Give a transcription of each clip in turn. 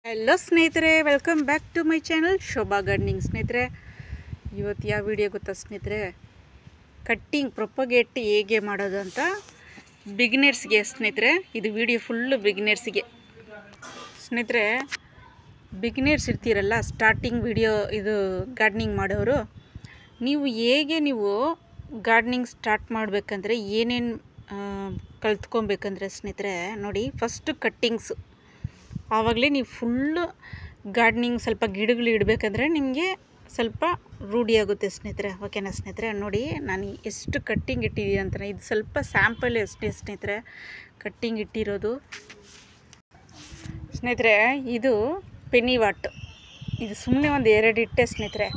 Hello ಸ್ನೇಹಿತರೆ, welcome back to my channel Shobha gardening. ಸ್ನೇಹಿತರೆ, ಇವತ್ತು ಯಾವ ವಿಡಿಯೋ ಗೊತ್ತಾ ಸ್ನೇಹಿತರೆ? ಕಟ್ಟಿಂಗ್ ಪ್ರೊಪಗೇಟ್ ಹೇಗೆ ಮಾಡೋದು ಅಂತ ಬಿಗಿನರ್ಸ್ಗೆ. ಸ್ನೇಹಿತರೆ, ಇದು ವಿಡಿಯೋ ಫುಲ್ಲು ಬಿಗಿನರ್ಸ್ಗೆ. ಸ್ನೇಹಿತರೆ, ಬಿಗಿನರ್ಸ್ ಇರ್ತೀರಲ್ಲ, ಸ್ಟಾರ್ಟಿಂಗ್ ವಿಡಿಯೋ ಇದು ಗಾರ್ಡನಿಂಗ್ ಮಾಡೋರು, ನೀವು ಹೇಗೆ ಗಾರ್ಡನಿಂಗ್ ಸ್ಟಾರ್ಟ್ ಮಾಡಬೇಕಂದ್ರೆ ಏನೇನು ಕಲ್ತ್ಕೊಬೇಕಂದ್ರೆ ಸ್ನೇಹಿತರೆ ನೋಡಿ, ಫಸ್ಟು ಕಟ್ಟಿಂಗ್ಸು. ಆವಾಗಲೇ ನೀವು ಫುಲ್ಲು ಗಾರ್ಡನಿಂಗ್ ಸ್ವಲ್ಪ ಗಿಡಗಳು ಇಡಬೇಕಂದ್ರೆ ನಿಮಗೆ ಸ್ವಲ್ಪ ರೂಢಿಯಾಗುತ್ತೆ ಸ್ನೇಹಿತರೆ. ಓಕೆನಾ ಸ್ನೇಹಿತರೆ? ನೋಡಿ ನಾನು ಎಷ್ಟು ಕಟ್ಟಿಂಗ್ ಇಟ್ಟಿದ್ದೀನಿ ಅಂತ. ಇದು ಸ್ವಲ್ಪ ಸ್ಯಾಂಪಲ್ ಅಷ್ಟೇ ಸ್ನೇಹಿತರೆ ಕಟ್ಟಿಂಗ್ ಇಟ್ಟಿರೋದು. ಸ್ನೇಹಿತರೆ, ಇದು ಪೆನ್ನಿ ವಾಟ್. ಇದು ಸುಮ್ಮನೆ ಒಂದು 2 ಇಟ್ಟೆ ಸ್ನೇಹಿತರೆ.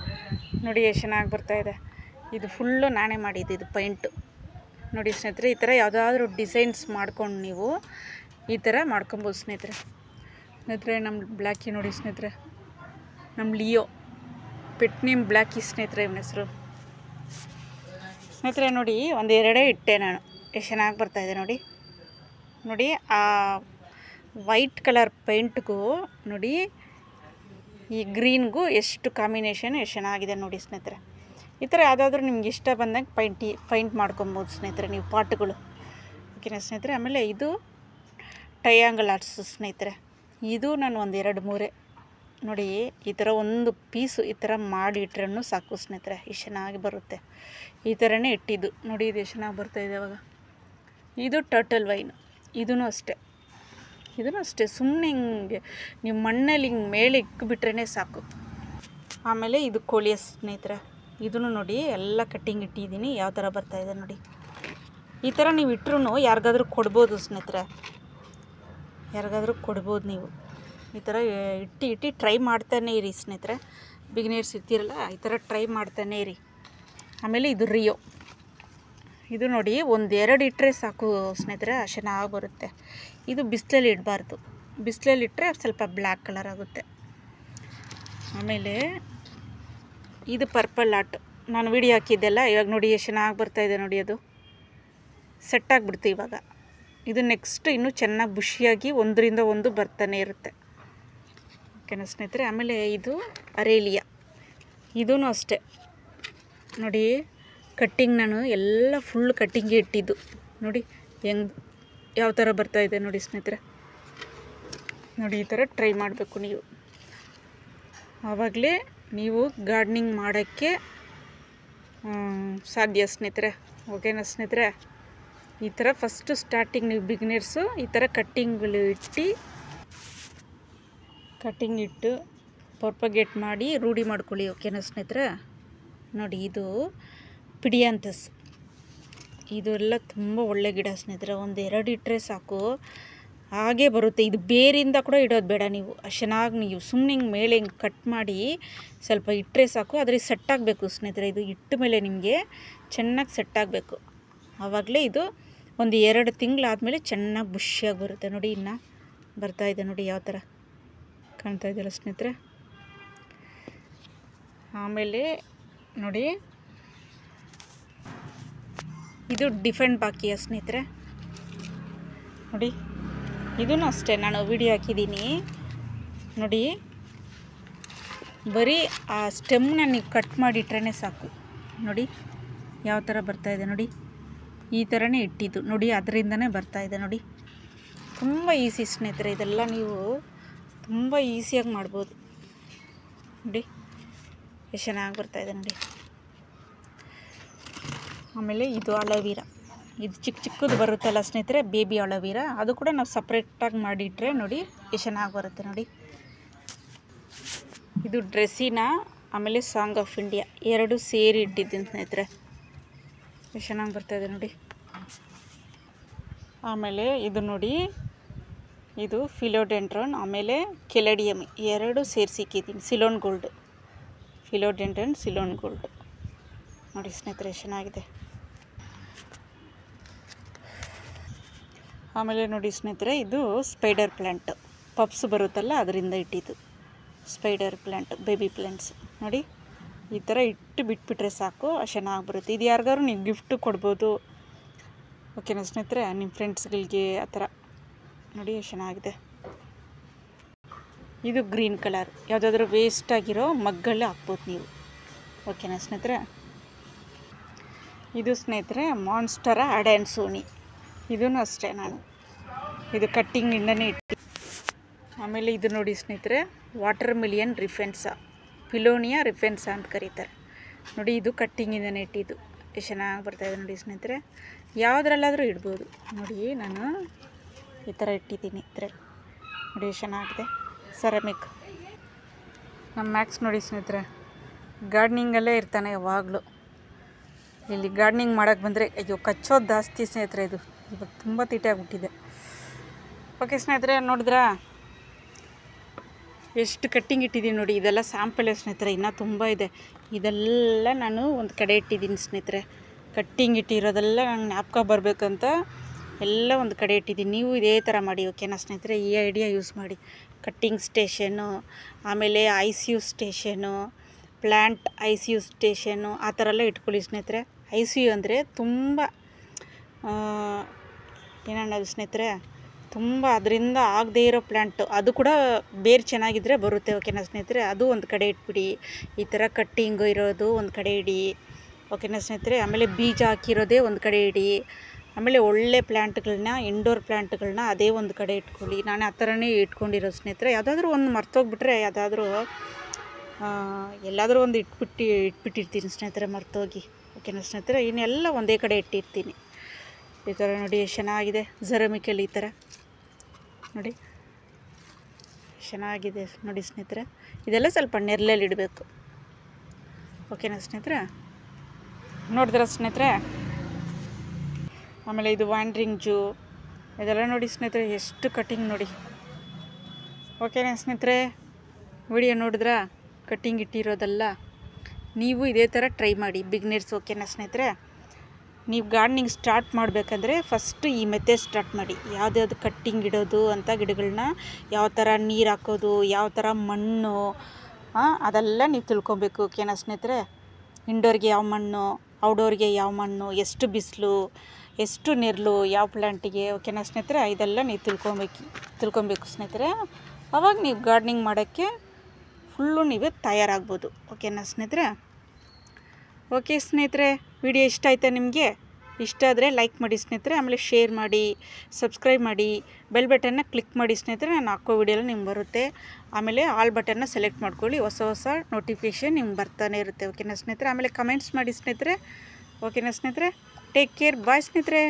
ನೋಡಿ ಎಷ್ಟು ಚೆನ್ನಾಗಿ ಬರ್ತಾಯಿದೆ. ಇದು ಫುಲ್ಲು ನಾನೇ ಮಾಡಿದ್ದು. ಇದು ಪೈಂಟು ನೋಡಿ ಸ್ನೇಹಿತರೆ. ಈ ಥರ ಯಾವುದಾದ್ರೂ ಡಿಸೈನ್ಸ್ ಮಾಡ್ಕೊಂಡು ನೀವು ಈ ಥರ ಮಾಡ್ಕೊಬೋದು ಸ್ನೇಹಿತರೆ. ನಮ್ಮ ಬ್ಲ್ಯಾಕಿ ನೋಡಿ ಸ್ನೇಹಿತರೆ, ನಮ್ಮ ಲಿಯೋ ಪೆಟ್ ನೇಮ್ ಬ್ಲ್ಯಾಕಿ ಸ್ನೇಹಿತರೆ ಇವನ ಹೆಸರು. ಸ್ನೇಹಿತರೆ ನೋಡಿ, ಒಂದು 2 ಇಟ್ಟೆ ನಾನು. ಎಷ್ಟು ಚೆನ್ನಾಗಿ ಬರ್ತಾಯಿದೆ ನೋಡಿ. ನೋಡಿ ಆ ವೈಟ್ ಕಲರ್ ಪೇಂಟ್ಗೂ ನೋಡಿ ಈ ಗ್ರೀನ್ಗೂ ಎಷ್ಟು ಕಾಂಬಿನೇಷನ್ ಎಷ್ಟು ಚೆನ್ನಾಗಿದೆ ನೋಡಿ ಸ್ನೇಹಿತರೆ. ಈ ಥರ ಯಾವುದಾದ್ರೂ ನಿಮ್ಗೆ ಇಷ್ಟ ಬಂದಂಗೆ ಪೈಂಟ್ ಮಾಡ್ಕೊಬೋದು ಸ್ನೇಹಿತರೆ ನೀವು ಪಾಟ್ಗಳು. ಓಕೆನಾ ಸ್ನೇಹಿತರೆ? ಆಮೇಲೆ ಇದು ಟ್ರಯಾಂಗಲ್ ಆರ್ಟ್ಸ್ ಸ್ನೇಹಿತರೆ. ಇದು ನಾನು ಒಂದು 2-3 ನೋಡಿ ಈ ಥರ ಒಂದು ಪೀಸು ಈ ಥರ ಮಾಡಿಟ್ರೂ ಸಾಕು ಸ್ನೇಹಿತರೆ. ಎಷ್ಟು ಚೆನ್ನಾಗಿ ಬರುತ್ತೆ. ಈ ಥರನೇ ಇಟ್ಟಿದ್ದು ನೋಡಿ. ಇದು ಎಷ್ಟು ಚೆನ್ನಾಗಿ ಬರ್ತಾಯಿದೆ ಅವಾಗ. ಇದು ಟರ್ಟಲ್ ವೈನ್. ಇದೂ ಅಷ್ಟೇ ಸುಮ್ಮನೆ ಹಿಂಗೆ ನೀವು ಮಣ್ಣಲ್ಲಿ ಹಿಂಗೆ ಮೇಲೆ ಇಕ್ಕಿಬಿಟ್ರೇ ಸಾಕು. ಆಮೇಲೆ ಇದು ಕೋಳಿಯ ಸ್ನೇಹಿತರೆ. ಇದನ್ನು ನೋಡಿ ಎಲ್ಲ ಕಟ್ಟಿಂಗ್ ಇಟ್ಟಿದ್ದೀನಿ. ಯಾವ ಥರ ಬರ್ತಾಯಿದೆ ನೋಡಿ. ಈ ಥರ ನೀವು ಇಟ್ಟರು ಯಾರಿಗಾದ್ರೂ ಕೊಡ್ಬೋದು ಸ್ನೇಹಿತರೆ. ಯಾರಿಗಾದ್ರೂ ಕೊಡ್ಬೋದು ನೀವು. ಈ ಥರ ಇಟ್ಟು ಟ್ರೈ ಮಾಡ್ತಾನೇ ಇರಿ ಸ್ನೇಹಿತರೆ. ಬಿಗಿನರ್ಸ್ ಇರ್ತೀರಲ್ಲ, ಈ ಥರ ಟ್ರೈ ಮಾಡ್ತಾನೇ ಇರಿ. ಆಮೇಲೆ ಇದು ರಿಯೋ. ಇದು ನೋಡಿ ಒಂದು 2 ಇಟ್ಟರೆ ಸಾಕು ಸ್ನೇಹಿತರೆ, ಚೆನ್ನಾಗಿ ಬರುತ್ತೆ. ಇದು ಬಿಸಿಲಲ್ಲಿ ಇಡಬಾರ್ದು. ಬಿಸಿಲಲ್ಲಿ ಇಟ್ಟರೆ ಸ್ವಲ್ಪ ಬ್ಲ್ಯಾಕ್ ಕಲರ್ ಆಗುತ್ತೆ. ಆಮೇಲೆ ಇದು ಪರ್ಪಲ್ ಆರ್ಟ್. ನಾನು ವಿಡಿಯೋ ಹಾಕಿದ್ದೆಲ್ಲ ಇವಾಗ ನೋಡಿ ಎಷ್ಟು ಚೆನ್ನಾಗಿ ಬರ್ತಾಯಿದೆ ನೋಡಿ. ಅದು ಸೆಟ್ ಆಗಿಬಿಡ್ತು ಇವಾಗ. ಇದು ನೆಕ್ಸ್ಟ್ ಇನ್ನೂ ಚೆನ್ನಾಗಿ ಬುಷಿಯಾಗಿ ಒಂದರಿಂದ ಒಂದು ಬರ್ತಾನೆ ಇರುತ್ತೆ. ಓಕೆನಾ ಸ್ನೇಹಿತರೆ? ಆಮೇಲೆ ಇದು ಅರೇಲಿಯಾ. ಇದೂ ಅಷ್ಟೇ ನೋಡಿ. ಕಟ್ಟಿಂಗ್ ನಾನು ಎಲ್ಲ ಫುಲ್ ಕಟ್ಟಿಂಗ್ಗೆ ಇಟ್ಟಿದ್ದು ನೋಡಿ. ಯಾವ ಥರ ಬರ್ತಾಯಿದೆ ನೋಡಿ ಸ್ನೇಹಿತರೆ. ನೋಡಿ ಈ ಥರ ಟ್ರೈ ಮಾಡಬೇಕು ನೀವು. ಆವಾಗಲೇ ನೀವು ಗಾರ್ಡನಿಂಗ್ ಮಾಡೋಕ್ಕೆ ಸಾಧ್ಯ ಸ್ನೇಹಿತರೆ. ಓಕೆನಾ ಸ್ನೇಹಿತರೆ? ಈ ಥರ ಫಸ್ಟು ಸ್ಟಾರ್ಟಿಂಗ್ ನೀವು ಬಿಗಿನರ್ಸು ಈ ಥರ ಕಟ್ಟಿಂಗ್ಗಳು ಇಟ್ಟು ಪ್ರೊಪಗೇಟ್ ಮಾಡಿ ರೂಢಿ ಮಾಡ್ಕೊಳ್ಳಿ. ಓಕೆನಾ ಸ್ನೇಹಿತರೆ? ನೋಡಿ ಇದು ಪಿಡಿಯಾಂಥಸ್. ಇದೆಲ್ಲ ತುಂಬ ಒಳ್ಳೆ ಗಿಡ ಸ್ನೇಹಿತರೆ. ಒಂದು 2 ಇಟ್ಟರೆ ಸಾಕು, ಹಾಗೇ ಬರುತ್ತೆ. ಇದು ಬೇರಿಂದ ಕೂಡ ಇಡೋದು ಬೇಡ ನೀವು. ಚೆನ್ನಾಗಿ ನೀವು ಸುಮ್ಮನೆ ಹಿಂಗೆ ಮೇಲೆ ಹಿಂಗೆ ಕಟ್ ಮಾಡಿ ಸ್ವಲ್ಪ ಇಟ್ಟರೆ ಸಾಕು. ಆದರೆ ಸೆಟ್ ಆಗಬೇಕು ಸ್ನೇಹಿತರೆ. ಇದು ಇಟ್ಟ ಮೇಲೆ ನಿಮಗೆ ಚೆನ್ನಾಗಿ ಸೆಟ್ ಆಗಬೇಕು. ಆವಾಗಲೇ ಇದು ಒಂದು 2 ತಿಂಗಳಾದಮೇಲೆ ಚೆನ್ನಾಗಿ ಬುಷಿಯಾಗಿ ಬರುತ್ತೆ ನೋಡಿ. ಇನ್ನು ಬರ್ತಾಯಿದೆ ನೋಡಿ ಯಾವ ಥರ ಕಾಣ್ತಾ ಇದೆಯಲ್ಲ ಸ್ನೇಹಿತರೆ. ಆಮೇಲೆ ನೋಡಿ ಇದು ಡಿಫೆಂಡ್ ಬಾಕಿಯ ಸ್ನೇಹಿತರೆ. ನೋಡಿ ಇದೂ ಅಷ್ಟೇ ನಾನು ವಿಡಿಯೋ ಹಾಕಿದ್ದೀನಿ ನೋಡಿ. ಬರೀ ಆ ಸ್ಟೆಮ್ನ ನೀವು ಕಟ್ ಮಾಡಿಟ್ರೇ ಸಾಕು ನೋಡಿ ಯಾವ ಥರ ಬರ್ತಾಯಿದೆ ನೋಡಿ. ಈ ಥರನೇ ಇಟ್ಟಿದ್ದು ನೋಡಿ, ಅದರಿಂದನೇ ಬರ್ತಾಯಿದೆ ನೋಡಿ. ತುಂಬ ಈಸಿ ಸ್ನೇಹಿತರೆ. ಇದೆಲ್ಲ ನೀವು ತುಂಬ ಈಸಿಯಾಗಿ ಮಾಡ್ಬೋದು ನೋಡಿ. ಎಷ್ಟು ಚೆನ್ನಾಗಿ ಬರ್ತಾಯಿದೆ ನೋಡಿ. ಆಮೇಲೆ ಇದು ಅಲೋವೀರಾ. ಇದು ಚಿಕ್ಕದು ಬರುತ್ತಲ್ಲ ಸ್ನೇಹಿತರೆ, ಬೇಬಿ ಅಲೋವೀರಾ. ಅದು ಕೂಡ ನಾವು ಸಪ್ರೇಟಾಗಿ ಮಾಡಿಟ್ರೆ ನೋಡಿ ಎಷ್ಟು ಚೆನ್ನಾಗಿ ಬರುತ್ತೆ ನೋಡಿ. ಇದು ಡ್ರೆಸ್ಸಿನ ಆಮೇಲೆ ಸಾಂಗ್ ಆಫ್ ಇಂಡಿಯಾ 2 ಸೇರಿ ಇಟ್ಟಿದ್ದೀನಿ ಸ್ನೇಹಿತರೆ. ಎಷ್ಟು ಚೆನ್ನಾಗಿ ಬರ್ತಾಯಿದೆ ನೋಡಿ. ಆಮೇಲೆ ಇದು ನೋಡಿ, ಇದು ಫಿಲೋಡೆಂಡ್ರಾನ್ ಆಮೇಲೆ ಕೆಲೆಡಿಯಮ್ 2 ಸೇರಿಸಿ ಇಕ್ಕಿದ್ದೀನಿ. ಸಿಲೋನ್ ಗೋಲ್ಡ್, ಫಿಲೋಡೆಂಡ್ರಾನ್ ಸಿಲೋನ್ ಗೋಲ್ಡ್ ನೋಡಿ ಸ್ನೇಹಿತರೆ ಎಷ್ಟು ಚೆನ್ನಾಗಿದೆ. ಆಮೇಲೆ ನೋಡಿ ಸ್ನೇಹಿತರೆ, ಇದು ಸ್ಪೈಡರ್ ಪ್ಲ್ಯಾಂಟ್. ಪಪ್ಸ್ ಬರುತ್ತಲ್ಲ ಅದರಿಂದ ಇಟ್ಟಿದ್ದು ಸ್ಪೈಡರ್ ಪ್ಲ್ಯಾಂಟ್, ಬೇಬಿ ಪ್ಲ್ಯಾಂಟ್ಸ್ ನೋಡಿ. ಈ ಥರ ಇಟ್ಟು ಬಿಟ್ಬಿಟ್ರೆ ಸಾಕು, ಚೆನ್ನಾಗಿ ಬರುತ್ತೆ. ಇದು ಯಾರಿಗಾದ್ರು ನೀವು ಗಿಫ್ಟು ಕೊಡ್ಬೋದು. ಓಕೆನಾ ಸ್ನೇಹಿತರೆ? ನಿಮ್ಮ ಫ್ರೆಂಡ್ಸ್ಗಳಿಗೆ ಆ ಥರ ನೋಡಿ ಎಷ್ಟು ಚೆನ್ನಾಗಿದೆ. ಇದು ಗ್ರೀನ್ ಕಲರ್, ಯಾವುದಾದ್ರೂ ವೇಸ್ಟ್ ಆಗಿರೋ ಮಗ್ಗಲ್ಲೇ ಹಾಕ್ಬೋದು ನೀವು. ಓಕೆನಾ ಸ್ನೇಹಿತರೆ. ಇದು ಸ್ನೇಹಿತರೆ ಮಾನ್ಸ್ಟರ ಅಡೆ ಆ್ಯಂಡ್ ಸೋನಿ, ಇದೂ ಅಷ್ಟೇ ನಾನು ಇದು ಕಟ್ಟಿಂಗಿಂದನೇ ಇಟ್ಟು. ಆಮೇಲೆ ಇದು ನೋಡಿ ಸ್ನೇಹಿತರೆ, ವಾಟರ್ ಮಿಲಿಯನ್ ರಿಫೆನ್ಸಾ, ಪಿಲೋನಿಯಾ ರಿಫೆನ್ಸಾ ಅಂತ ಕರೀತಾರೆ ನೋಡಿ. ಇದು ಕಟ್ಟಿಂಗಿಂದನೇ ಇಟ್ಟಿದ್ದು, ಎಷ್ಟು ಚೆನ್ನಾಗಿ ಬರ್ತಾಯಿದೆ ನೋಡಿ ಸ್ನೇಹಿತರೆ. ಯಾವುದ್ರಲ್ಲಾದರೂ ಇಡ್ಬೋದು ನೋಡಿ. ನಾನು ಈ ಥರ ಇಟ್ಟಿದ್ದೀನಿ ಇದ್ರಲ್ಲಿ ನೋಡಿ, ಎಷ್ಟು ಚೆನ್ನಾಗಿದೆ. ಸೆರಾಮಿಕ್. ನಮ್ಮ ಮ್ಯಾಕ್ಸ್ ನೋಡಿ ಸ್ನೇಹಿತರೆ, ಗಾರ್ಡ್ನಿಂಗಲ್ಲೇ ಇರ್ತಾನೆ ಯಾವಾಗಲೂ. ಇಲ್ಲಿ ಗಾರ್ಡ್ನಿಂಗ್ ಮಾಡೋಕ್ಕೆ ಬಂದರೆ ಅಯ್ಯೋ ಕಚ್ಚೋದು ಜಾಸ್ತಿ ಸ್ನೇಹಿತರೆ. ಇದು ಇವಾಗ ತುಂಬ ತೀಟೆ ಆಗಿಬಿಟ್ಟಿದೆ. ಓಕೆ ಸ್ನೇಹಿತರೆ, ನೋಡಿದ್ರಾ ಎಷ್ಟು ಕಟ್ಟಿಂಗ್ ಇಟ್ಟಿದ್ದೀನಿ ನೋಡಿ. ಇದೆಲ್ಲ ಸ್ಯಾಂಪಲ್ ಸ್ನೇಹಿತರೆ, ಇನ್ನೂ ತುಂಬ ಇದೆ. ಇದೆಲ್ಲ ನಾನು ಒಂದು ಕಡೆ ಇಟ್ಟಿದ್ದೀನಿ ಸ್ನೇಹಿತರೆ. ಕಟ್ಟಿಂಗ್ ಇಟ್ಟಿರೋದೆಲ್ಲ ನಂಗೆ ಜ್ಞಾಪಕ ಬರಬೇಕಂತ ಎಲ್ಲ ಒಂದು ಕಡೆ ಇಟ್ಟಿದ್ದೀನಿ. ನೀವು ಇದೇ ಥರ ಮಾಡಿ ಓಕೆನಾ ಸ್ನೇಹಿತರೆ. ಈ ಐಡಿಯಾ ಯೂಸ್ ಮಾಡಿ. ಕಟ್ಟಿಂಗ್ ಸ್ಟೇಷನ್ನು, ಆಮೇಲೆ ICU station, plant ICU station, ಆ ಥರ ಎಲ್ಲ ಇಟ್ಕೊಳ್ಳಿ ಸ್ನೇಹಿತರೆ. ICU ಅಂದರೆ ತುಂಬ ಏನನ್ನೋದು ಸ್ನೇಹಿತರೆ, ತುಂಬ ಅದರಿಂದ ಆಗದೇ ಇರೋ ಪ್ಲ್ಯಾಂಟು, ಅದು ಕೂಡ ಬೇರೆ ಚೆನ್ನಾಗಿದ್ದರೆ ಬರುತ್ತೆ ಓಕೆನಾ ಸ್ನೇಹಿತರೆ. ಅದು ಒಂದು ಕಡೆ ಇಟ್ಬಿಡಿ. ಈ ಥರ ಕಟ್ಟಿಂಗು ಇರೋದು ಒಂದು ಕಡೆ ಇಡಿ ಓಕೆನಾ ಸ್ನೇಹಿತರೆ. ಆಮೇಲೆ ಬೀಜ ಹಾಕಿರೋದೇ ಒಂದು ಕಡೆ ಇಡಿ. ಆಮೇಲೆ ಒಳ್ಳೆ ಪ್ಲ್ಯಾಂಟ್ಗಳನ್ನ, ಇಂಡೋರ್ ಪ್ಲ್ಯಾಂಟ್ಗಳನ್ನ ಅದೇ ಒಂದು ಕಡೆ ಇಟ್ಕೊಳ್ಳಿ. ನಾನು ಆ ಥರನೇ ಇಟ್ಕೊಂಡಿರೋ ಸ್ನೇಹಿತರೆ. ಯಾವುದಾದ್ರೂ ಒಂದು ಮರ್ತೋಗ್ಬಿಟ್ರೆ, ಯಾವುದಾದ್ರೂ ಎಲ್ಲಾದರೂ ಒಂದು ಇಟ್ಬಿಟ್ಟಿರ್ತೀನಿ ಸ್ನೇಹಿತರೆ, ಮರ್ತೋಗಿ ಓಕೆನಾ ಸ್ನೇಹಿತರೆ. ಇನ್ನೆಲ್ಲ ಒಂದೇ ಕಡೆ ಇಟ್ಟಿರ್ತೀನಿ. ಈ ಥರ ನೋಡಿ ಎಷ್ಟು ಚೆನ್ನಾಗಿದೆ. ಸೆರಾಮಿಕಲ್ಲಿ ಈ ಥರ ನೋಡಿ ಚೆನ್ನಾಗಿದೆ ನೋಡಿ ಸ್ನೇಹಿತರೆ. ಇದೆಲ್ಲ ಸ್ವಲ್ಪ ನೆರಳಲ್ಲಿ ಇಡಬೇಕು ಓಕೆನಾ ಸ್ನೇಹಿತರೆ. ನೋಡಿದ್ರ ಸ್ನೇಹಿತರೆ. ಆಮೇಲೆ ಇದು ವ್ಯಾಂಡ್ರಿಂಗ್ ಜೂ, ಇದೆಲ್ಲ ನೋಡಿ ಸ್ನೇಹಿತರೆ ಎಷ್ಟು ಕಟ್ಟಿಂಗ್ ನೋಡಿ ಓಕೆನಾ ಸ್ನೇಹಿತರೆ. ವಿಡಿಯೋ ನೋಡಿದ್ರಾ ಕಟ್ಟಿಂಗ್ ಇಟ್ಟಿರೋದಲ್ಲ. ನೀವು ಇದೇ ಥರ ಟ್ರೈ ಮಾಡಿ ಬಿಗ್ನರ್ಸ್ ಓಕೆನಾ ಸ್ನೇಹಿತರೆ. ನೀವು ಗಾರ್ಡನಿಂಗ್ ಸ್ಟಾರ್ಟ್ ಮಾಡಬೇಕಂದ್ರೆ ಫಸ್ಟು ಈ ಮೆಥಡ್ ಸ್ಟಾರ್ಟ್ ಮಾಡಿ. ಯಾವುದ್ಯಾವುದು ಕಟ್ಟಿಂಗ್ ಇಡೋದು ಅಂತ, ಗಿಡಗಳನ್ನ ಯಾವ ಥರ ನೀರು ಹಾಕೋದು, ಯಾವ ಥರ ಮಣ್ಣು, ಅದೆಲ್ಲ ನೀವು ತಿಳ್ಕೊಬೇಕು ಓಕೆನಾ ಸ್ನೇಹಿತರೆ. ಇಂಡೋರ್ಗೆ ಯಾವ ಮಣ್ಣು, ಔಟ್ಡೋರ್ಗೆ ಯಾವ ಮಣ್ಣು, ಎಷ್ಟು ಬಿಸಿಲು, ಎಷ್ಟು ನೆರಳು ಯಾವ ಪ್ಲ್ಯಾಂಟಿಗೆ ಓಕೆನಾ ಸ್ನೇಹಿತರೆ. ಇದೆಲ್ಲ ನೀವು ತಿಳ್ಕೊಬೇಕು ಸ್ನೇಹಿತರೆ. ಆವಾಗ ನೀವು ಗಾರ್ಡನಿಂಗ್ ಮಾಡೋಕ್ಕೆ ಫುಲ್ಲು ನೀವೇ ತಯಾರಾಗ್ಬೋದು ಓಕೆನಾ ಸ್ನೇಹಿತರೆ. ಓಕೆ ಸ್ನೇಹಿತರೆ, ವಿಡಿಯೋ ಇಷ್ಟ ಆಯ್ತಾ ನಿಮಗೆ? ಇಷ್ಟ ಆದರೆ ಲೈಕ್ ಮಾಡಿ ಸ್ನೇಹಿತರೆ. ಆಮೇಲೆ ಶೇರ್ ಮಾಡಿ, ಸಬ್ಸ್ಕ್ರೈಬ್ ಮಾಡಿ, ಬೆಲ್ ಬಟನ್ನ ಕ್ಲಿಕ್ ಮಾಡಿ ಸ್ನೇಹಿತರೆ. ನಾನು ಹಾಕೋ ವಿಡಿಯೋಲ್ಲ ನಿಮ್ಗೆ ಬರುತ್ತೆ. ಆಮೇಲೆ ಆಲ್ ಬಟನ್ನ ಸೆಲೆಕ್ಟ್ ಮಾಡ್ಕೊಳ್ಳಿ, ಹೊಸ ನೋಟಿಫಿಕೇಷನ್ ನಿಮ್ಗೆ ಬರ್ತಾನೆ ಇರುತ್ತೆ ಓಕೆನಾ ಸ್ನೇಹಿತರೆ. ಆಮೇಲೆ ಕಮೆಂಟ್ಸ್ ಮಾಡಿ ಸ್ನೇಹಿತರೆ ಓಕೆನಾ ಸ್ನೇಹಿತರೆ. ಟೇಕ್ ಕೇರ್, ಬಾಯ್ ಸ್ನೇಹಿತರೆ.